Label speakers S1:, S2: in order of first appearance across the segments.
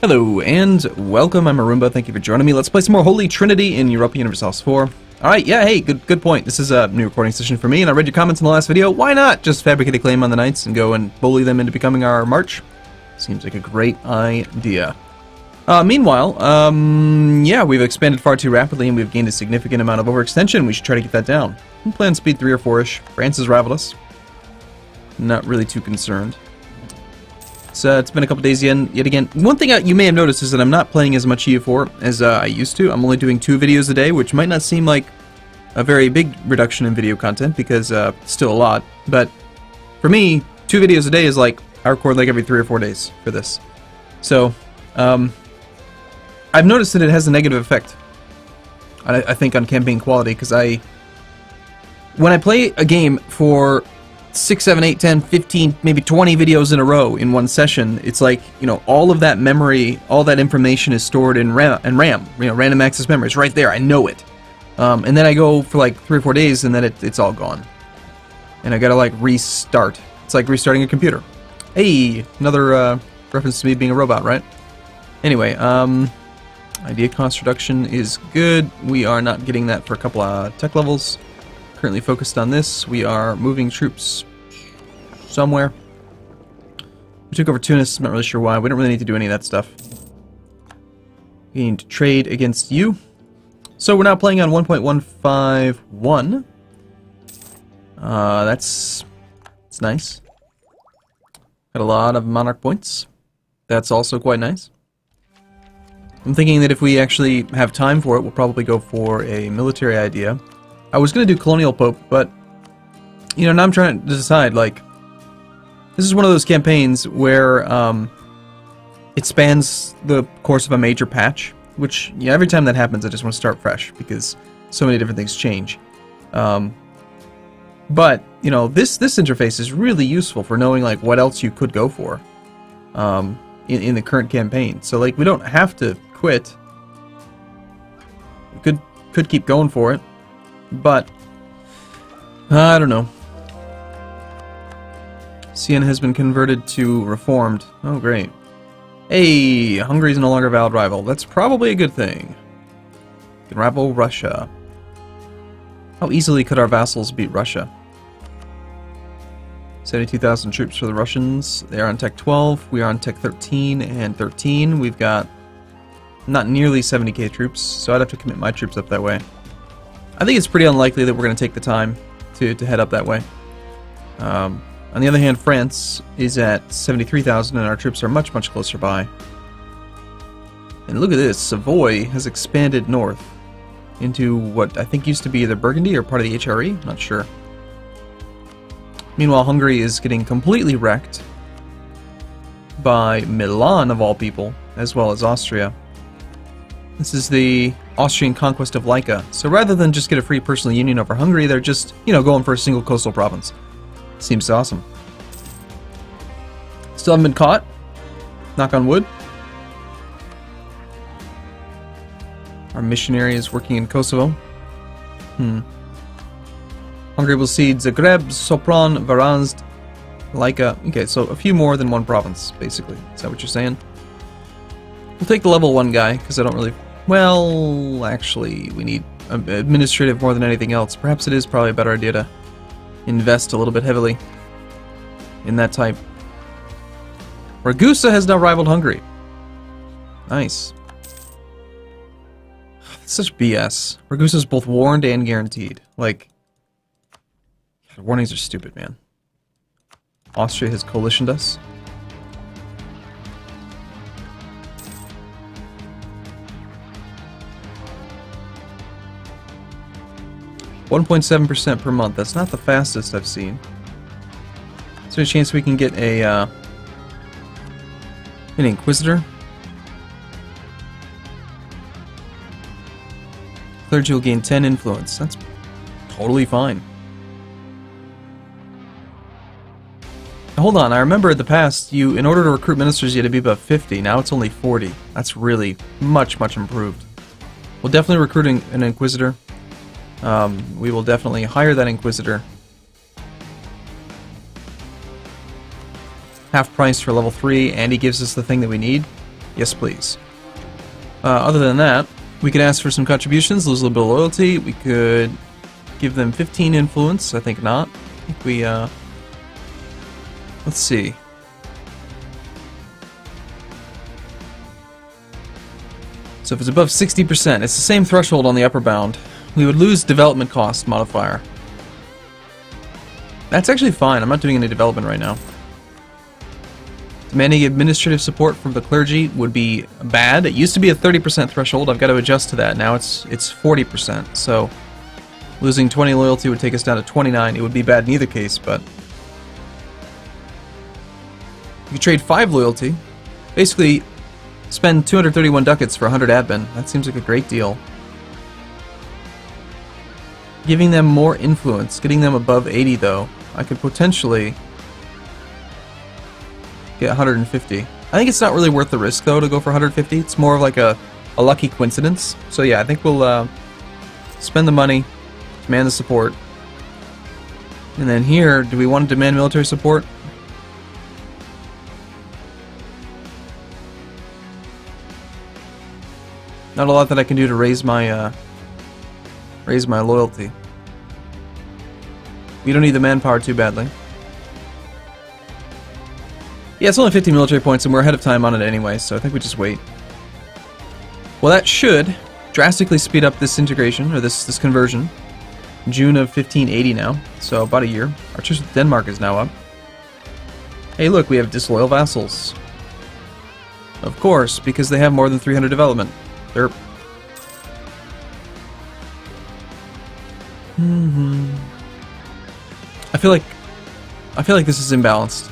S1: Hello and welcome, I'm Arumba, thank you for joining me. Let's play some more Holy Trinity in Europa Universalis IV. Alright, yeah, hey, good point. This is a new recording session for me, and I read your comments in the last video. Why not just fabricate a claim on the knights and go and bully them into becoming our march? Seems like a great idea. Meanwhile, yeah, we've expanded far too rapidly and we've gained a significant amount of overextension. We should try to get that down. I'm playing speed 3 or 4-ish. France has rivaled us. Not really too concerned. So it's been a couple days yet again. One thing you may have noticed is that I'm not playing as much EU4 as I used to. I'm only doing 2 videos a day, which might not seem like a very big reduction in video content because it's still a lot. But for me, 2 videos a day is like I record like every 3 or 4 days for this. So I've noticed that it has a negative effect, I think, on campaign quality, because when I play a game for 6, 7, 8, 10, 15, maybe 20 videos in a row in one session, it's like, you know, all of that memory, all that information is stored in RAM, you know, random access memory. It's right there, I know it. And then I go for like 3 or 4 days and then it's all gone. And I gotta like restart. It's like restarting a computer. Hey, another reference to me being a robot, right? Anyway, idea cost reduction is good. We are not getting that for a couple of tech levels. Currently focused on this. We are moving troops somewhere. We took over Tunis. I'm not really sure why. We don't really need to do any of that stuff. We need to trade against you. So we're now playing on 1.151. That's nice. Got a lot of monarch points. That's also quite nice. I'm thinking that if we actually have time for it, we'll probably go for a military idea. I was going to do Colonial Pope, but, you know, now I'm trying to decide, like, this is one of those campaigns where it spans the course of a major patch, which, yeah, every time that happens, I just want to start fresh, because so many different things change. But, you know, this interface is really useful for knowing, like, what else you could go for in the current campaign. So, like, we don't have to quit. We could keep going for it. But, I don't know. Siena has been converted to Reformed. Oh, great. Hey, Hungary's no longer a valid rival. That's probably a good thing. We can rival Russia. How easily could our vassals beat Russia? 72,000 troops for the Russians. They are on Tech 12. We are on Tech 13 and 13. We've got not nearly 70k troops, so I'd have to commit my troops up that way. I think it's pretty unlikely that we're going to take the time to head up that way. On the other hand, France is at 73,000 and our troops are much, much closer by. And look at this, Savoy has expanded north into what I think used to be either Burgundy or part of the HRE, not sure. Meanwhile, Hungary is getting completely wrecked by Milan, of all people, as well as Austria. This is the Austrian conquest of Laika. So rather than just get a free personal union over Hungary, they're just, you know, going for a single coastal province. Seems awesome. Still haven't been caught. Knock on wood. Our missionary is working in Kosovo. Hungary will cede Zagreb, Sopron, Varazd, Laika. Okay, so a few more than one province, basically. Is that what you're saying? We'll take the level 1 guy, because I don't really... Well, actually, we need administrative more than anything else. Perhaps it is probably a better idea to invest a little bit heavily in that type. Ragusa has now rivaled Hungary. Nice. Such BS. Ragusa's both warned and guaranteed. Like, warnings are stupid, man. Austria has coalitioned us. 1.7% per month. That's not the fastest I've seen. Is there a chance we can get an Inquisitor? Clergy will gain 10 influence. That's totally fine. Now, hold on, I remember in the past, in order to recruit ministers, you had to be above 50. Now it's only 40. That's really much, much improved. We'll definitely recruit an Inquisitor. We will definitely hire that Inquisitor. Half price for level 3, and he gives us the thing that we need. Yes, please. Other than that, we could ask for some contributions, lose a little bit of loyalty. We could give them 15 influence. I think not. I think we, let's see. So if it's above 60%, it's the same threshold on the upper bound. We would lose development cost modifier. That's actually fine. I'm not doing any development right now. Demanding administrative support from the clergy would be bad. It used to be a 30% threshold. I've got to adjust to that. Now it's 40%. So losing 20 loyalty would take us down to 29. It would be bad in either case, but you could trade 5 loyalty. Basically, spend 231 ducats for 100 admin. That seems like a great deal. Giving them more influence, getting them above 80 though. I could potentially get 150. I think it's not really worth the risk though to go for 150. It's more of like a lucky coincidence. So yeah, I think we'll spend the money, demand the support. And then here, do we want to demand military support? Not a lot that I can do to raise my loyalty. We don't need the manpower too badly. Yeah, it's only 50 military points and we're ahead of time on it anyway, so I think we just wait. Well, that should drastically speed up this integration, or this conversion. June of 1580 now, so about a year. Our truce with Denmark is now up. Hey look, we have disloyal vassals. Of course, because they have more than 300 development. Derp. I feel like this is imbalanced.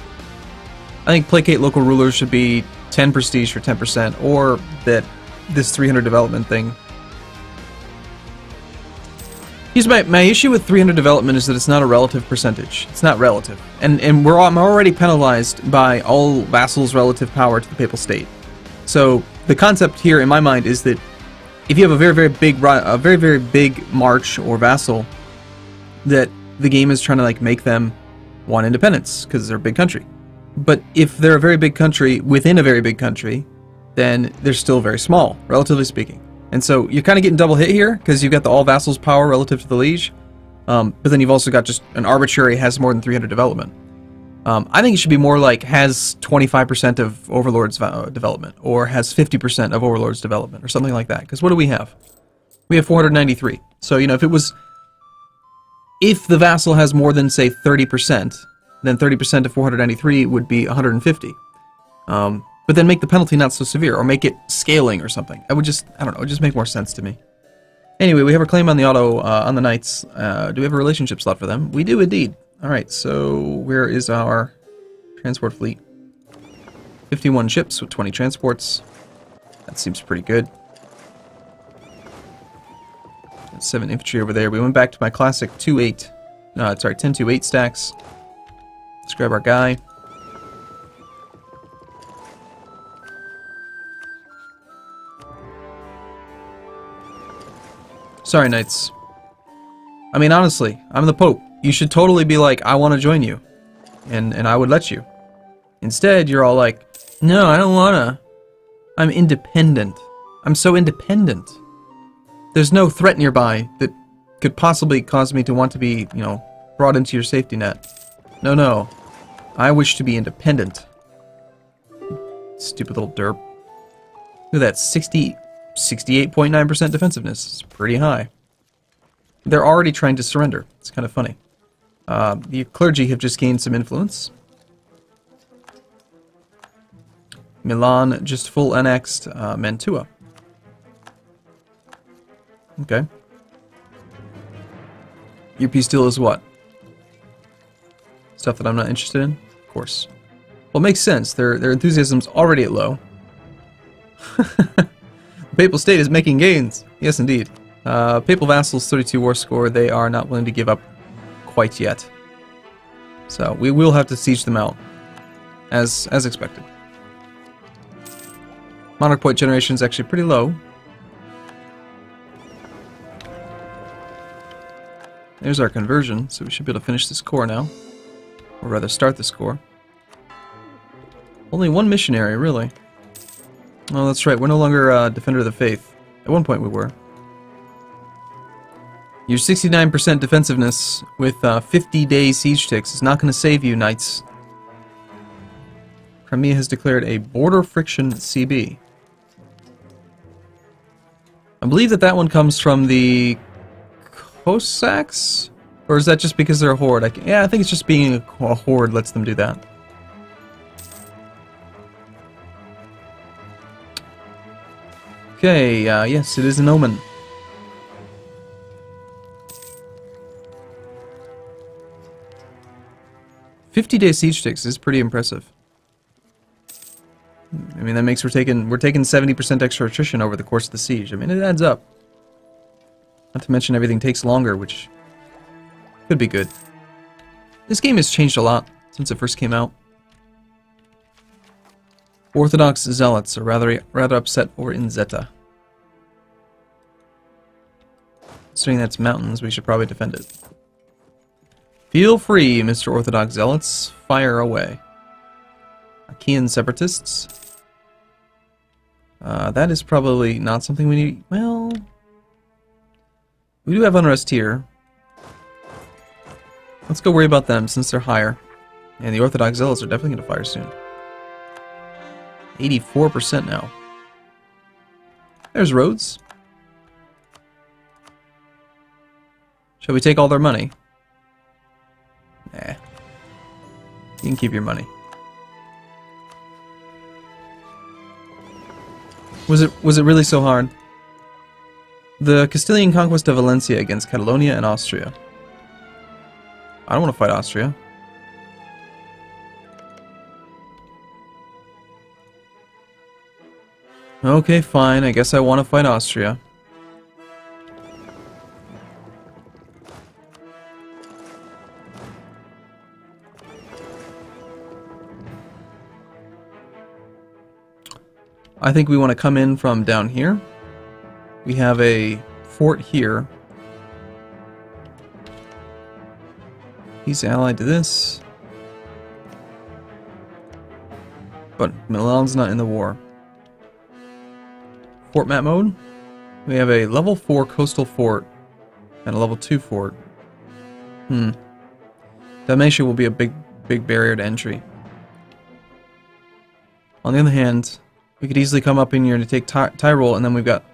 S1: I think placate local rulers should be 10 prestige for 10%, or that this 300 development thing. Here's my issue with 300 development is that it's not a relative percentage. It's not relative, and I'm already penalized by all vassals' relative power to the Papal State. So the concept here, in my mind, is that if you have a very big march or vassal, that the game is trying to like make them want independence because they're a big country. But if they're a very big country within a very big country, then they're still very small, relatively speaking. And so you're kind of getting double hit here because you've got the all vassals power relative to the liege, but then you've also got just an arbitrary has more than 300 development. I think it should be more like has 25% of Overlord's development, or has 50% of Overlord's development, or something like that. Because what do we have? We have 493. So, you know, if the vassal has more than, say, 30%, then 30% of 493 would be 150. But then make the penalty not so severe, or make it scaling or something. I don't know, it would just make more sense to me. Anyway, we have our claim on the auto, on the knights. Do we have a relationship slot for them? We do indeed. Alright, so where is our transport fleet? 51 ships with 20 transports. That seems pretty good. 7 infantry over there. We went back to my classic 10-2-8 stacks. Let's grab our guy. Sorry, knights. I mean, honestly, I'm the Pope. You should totally be like, I want to join you. And I would let you. Instead, you're all like, no, I don't wanna. I'm independent. I'm so independent. There's no threat nearby that could possibly cause me to want to be, you know, brought into your safety net. No, no. I wish to be independent. Stupid little derp. Look at that, 68.9% defensiveness. It's pretty high. They're already trying to surrender. It's kind of funny. The clergy have just gained some influence. Milan just full annexed Mantua. Okay. Your peace deal is what? Stuff that I'm not interested in? Of course. Well, it makes sense. Their enthusiasm's already at low. The Papal State is making gains. Yes, indeed. Papal Vassals 32 war score. They are not willing to give up quite yet. So we will have to siege them out, as expected. Monarch point generation is actually pretty low. There's our conversion, so we should be able to finish this core now. Or rather, start this core. Only one missionary, really. Oh, that's right. We're no longer Defender of the Faith. At one point we were. Your 69% defensiveness with 50-day siege ticks is not going to save you, knights. Crimea has declared a border friction CB. I believe that one comes from the Cossacks? Or is that just because they're a horde? Yeah, I think it's just being a horde lets them do that. Okay, yes, it is an omen. "50-day siege ticks is pretty impressive. I mean, that makes we're taking 70% extra attrition over the course of the siege. I mean, it adds up. Not to mention everything takes longer, which could be good. This game has changed a lot since it first came out. Orthodox zealots are rather upset over Inzeta. Considering that's mountains, we should probably defend it. Feel free, Mr. Orthodox zealots. Fire away. Achaean separatists. That is probably not something we need. Well, we do have unrest here. Let's go worry about them since they're higher. And the Orthodox zealots are definitely going to fire soon. 84% now. There's roads. Shall we take all their money? Nah. You can keep your money. Was it really so hard? The Castilian conquest of Valencia against Catalonia and Austria. I don't want to fight Austria. Okay, fine. I guess I want to fight Austria. I think we want to come in from down here. We have a fort here. He's allied to this. But Milan's not in the war. Fort map mode. We have a level 4 coastal fort and a level 2 fort. Dalmatia will be a big barrier to entry. On the other hand, we could easily come up in here to take Tyrol, and then we've got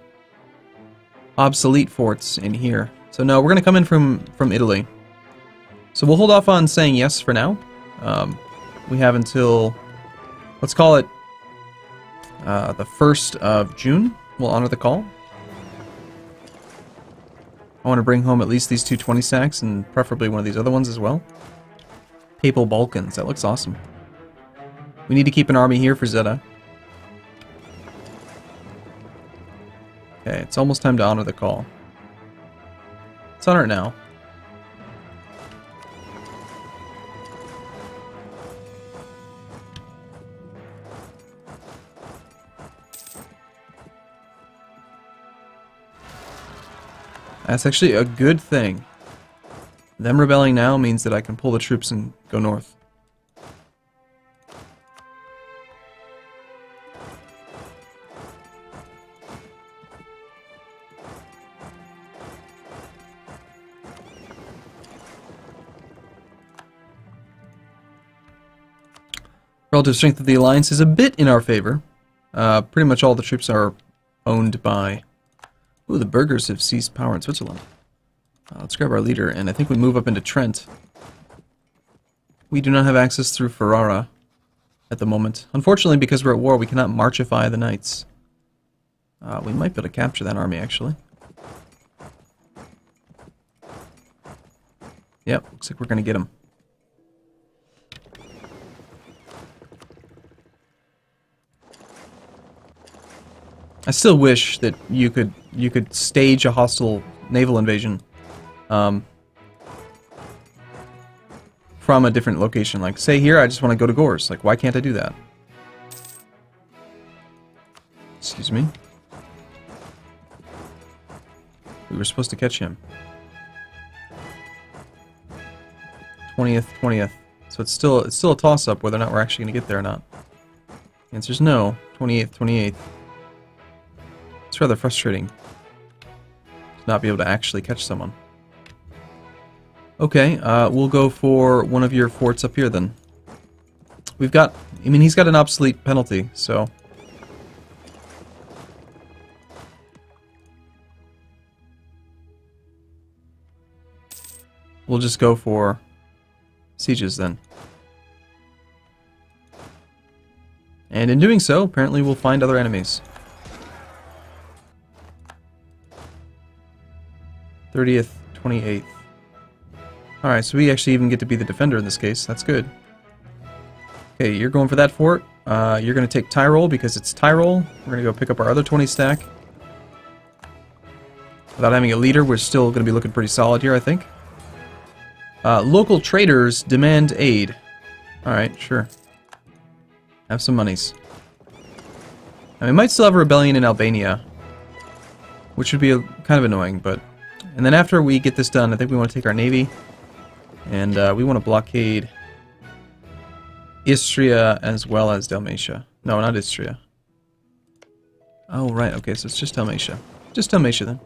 S1: obsolete forts in here. So no, we're going to come in from Italy. So we'll hold off on saying yes for now. We have until, let's call it the 1st of June. We'll honor the call. I want to bring home at least these 220 stacks, and preferably one of these other ones as well. Papal Balkans, that looks awesome. We need to keep an army here for Zeta. Okay, it's almost time to honor the call. Let's honor it now. That's actually a good thing. Them rebelling now means that I can pull the troops and go north. Relative strength of the alliance is a bit in our favor. Pretty much all the troops are owned by... Ooh, the burghers have seized power in Switzerland. Let's grab our leader, and I think we move up into Trent. We do not have access through Ferrara at the moment. Unfortunately, because we're at war, we cannot marchify the knights. We might be able to capture that army, actually. Yep, looks like we're going to get them. I still wish that you could stage a hostile naval invasion from a different location. Like, say here, I just want to go to Gors. Like, why can't I do that? Excuse me. We were supposed to catch him. 20th. So it's still a toss-up whether or not we're actually going to get there or not. The answer's no. 28th. It's rather frustrating to not be able to actually catch someone. Okay, we'll go for one of your forts up here then. We've got... I mean, he's got an obsolete penalty, so... we'll just go for sieges then. And in doing so, apparently we'll find other enemies. 30th, 28th. Alright, so we actually even get to be the defender in this case. That's good. Okay, you're going for that fort. You're going to take Tyrol because it's Tyrol. We're going to go pick up our other 20 stack. Without having a leader, we're still going to be looking pretty solid here, I think. Local traders demand aid. Alright, sure. Have some monies. And we might still have a rebellion in Albania, which would be kind of annoying, but... And then after we get this done, I think we want to take our navy, and we want to blockade Istria as well as Dalmatia. No, not Istria. Oh, right, okay, so it's just Dalmatia. Just Dalmatia, then.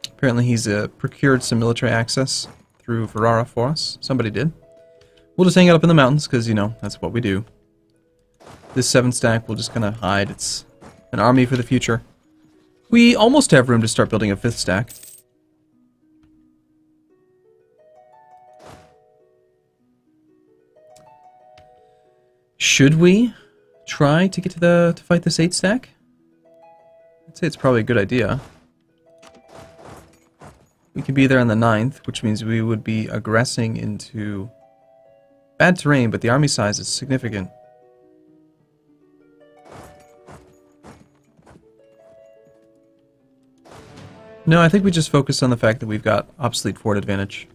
S1: Apparently he's procured some military access through Ferrara for us. Somebody did. We'll just hang out up in the mountains, because, you know, that's what we do. This 7 stack will just kind of hide. It's an army for the future. We almost have room to start building a 5th stack. Should we try to get to fight this 8 stack? I'd say it's probably a good idea. We could be there on the 9th, which means we would be aggressing into bad terrain, but the army size is significant. No, I think we just focus on the fact that we've got obsolete fort advantage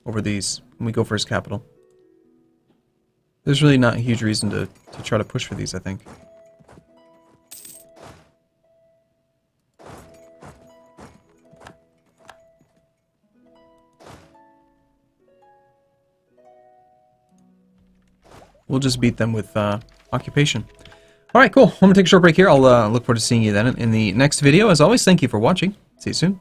S1: over these, and we go for his capital. There's really not a huge reason to try to push for these, I think. We'll just beat them with occupation. Alright, cool. I'm going to take a short break here. I'll look forward to seeing you then in the next video. As always, thank you for watching. See you soon.